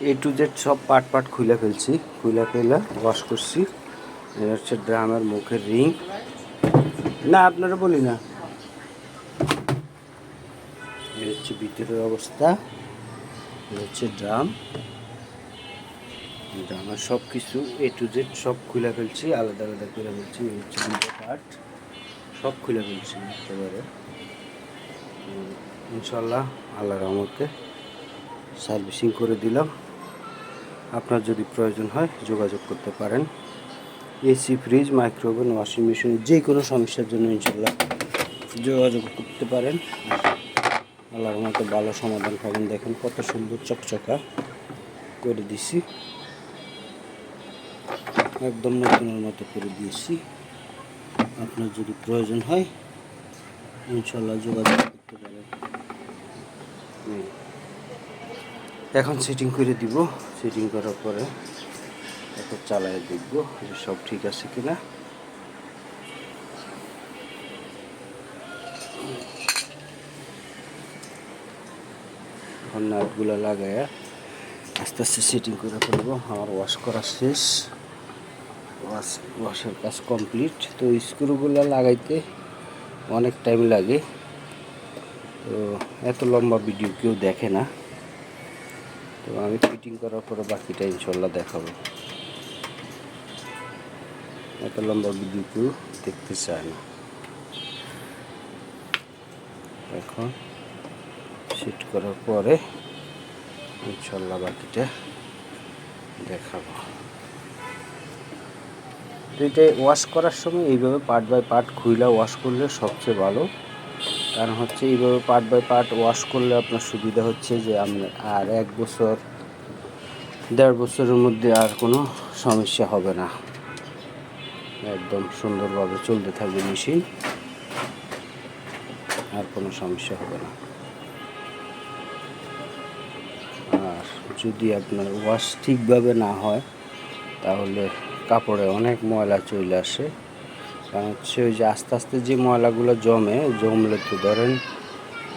A to Z সব part খুলে ফেলছি, খুলে ফেলে ওয়াশ করছি। এটা হচ্ছে ড্রামের মুখের রিং, না আপনারা বলি না, এই হচ্ছে ভিতরের অবস্থা। এই হচ্ছে ড্রামের সব কিছু এ টু জেড সব খুলে ফেলছি, আলাদা আলাদা করে ফেলছি। এই হচ্ছে দুটো পার্ট, সব খুলে ফেলছি একেবারে। ইনশাল্লাহ আল্লাহর রহমতে সার্ভিসিং করে দিলাম। আপনার যদি প্রয়োজন হয় যোগাযোগ করতে পারেন। AC, fridge, microwave, washing machine, যে কোনো সমস্যার জন্য ইনশাল্লাহ যোগাযোগ করতে পারেন। আল্লাহর মতো ভালো সমাধান পাবেন। দেখেন কত সুন্দর চকচকা করে দিছি, একদম নতুনের মতো করে দিয়েছি। আপনার যদি প্রয়োজন হয় ইনশাল্লাহ যোগাযোগ করতে পারেন। এখন সেটিং করে দিব। সেটিং করার পরে এখন চালায় দেখব যে সব ঠিক আছে কিনা। এখন নাটগুলো লাগায় আস্তে আস্তে সেটিং করে ফেলবো। আমার ওয়াশ করা শেষ, ওয়াশের কাজ কমপ্লিট। তো স্ক্রুগুলো লাগাইতে অনেক টাইম লাগে, তো এত লম্বা ভিডিও কেউ দেখে না। তো আমি ফিটিং করার পরে বাকিটা ইনশাল্লাহ দেখাবো। এত লম্বা ভিডিও কেউ দেখতে চায় না। এখন সেট করার পরে ইনশাল্লাহ বাকিটা দেখাবো। তো এটা ওয়াশ করার সময় এইভাবে পার্ট বাই পার্ট খুইলা ওয়াশ করলে সবচেয়ে ভালো। কারণ হচ্ছে এইভাবে পার্ট বাই পার্ট ওয়াশ করলে আপনার সুবিধা হচ্ছে যে আপনার আর 1 বছর 1.5 বছরের মধ্যে আর কোনো সমস্যা হবে না, একদম সুন্দরভাবে চলতে থাকবে মেশিন, আর কোনো সমস্যা হবে না। আর যদি আপনার ওয়াশ ঠিকভাবে না হয় তাহলে কাপড়ে অনেক ময়লা চলে আসে। কারণ হচ্ছে ওই যে আস্তে আস্তে যে ময়লাগুলো জমলে তো ধরেন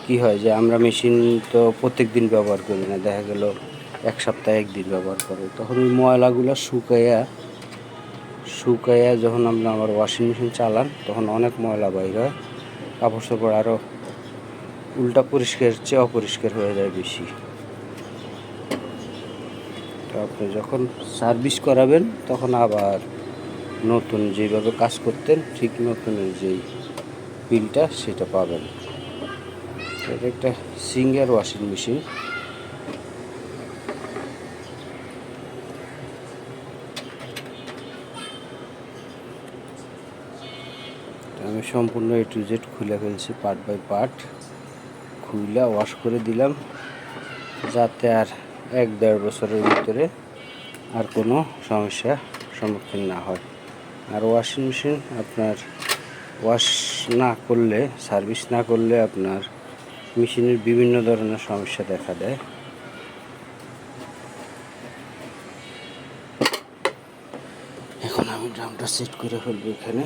কি হয় যে আমরা মেশিন তো প্রত্যেক দিন ব্যবহার করি না, দেখা গেল 1 সপ্তাহে 1 দিন ব্যবহার করে, তখন ওই ময়লাগুলো শুকাইয়া যখন আপনি আমার ওয়াশিং মেশিন চালান তখন অনেক ময়লা বাইর হয়, কাপড় চোপড় আরও উল্টা পরিষ্কার চেয়ে অপরিষ্কার হয়ে যায় বেশি। তো আপনি যখন সার্ভিস করাবেন তখন আবার নতুন যেভাবে কাজ করতেন ঠিক নতুনের যেই বিলটা সেটা পাবেন। এটা একটা সিঙ্গার ওয়াশিং মেশিন। আমি সম্পূর্ণ এ টু জেড খুলে ফেলছি, পার্ট বাই পার্ট খুলে ওয়াশ করে দিলাম, যাতে আর 1-1.5 বছরের ভিতরে আর কোনো সমস্যার সম্মুখীন না হয়। আর ওয়াশিং মেশিন আপনার ওয়াশ না করলে, সার্ভিস না করলে আপনার মেশিনের বিভিন্ন ধরনের সমস্যা দেখা দেয়। এখন আমি ড্রামটা সেট করে ফেলবো এখানে।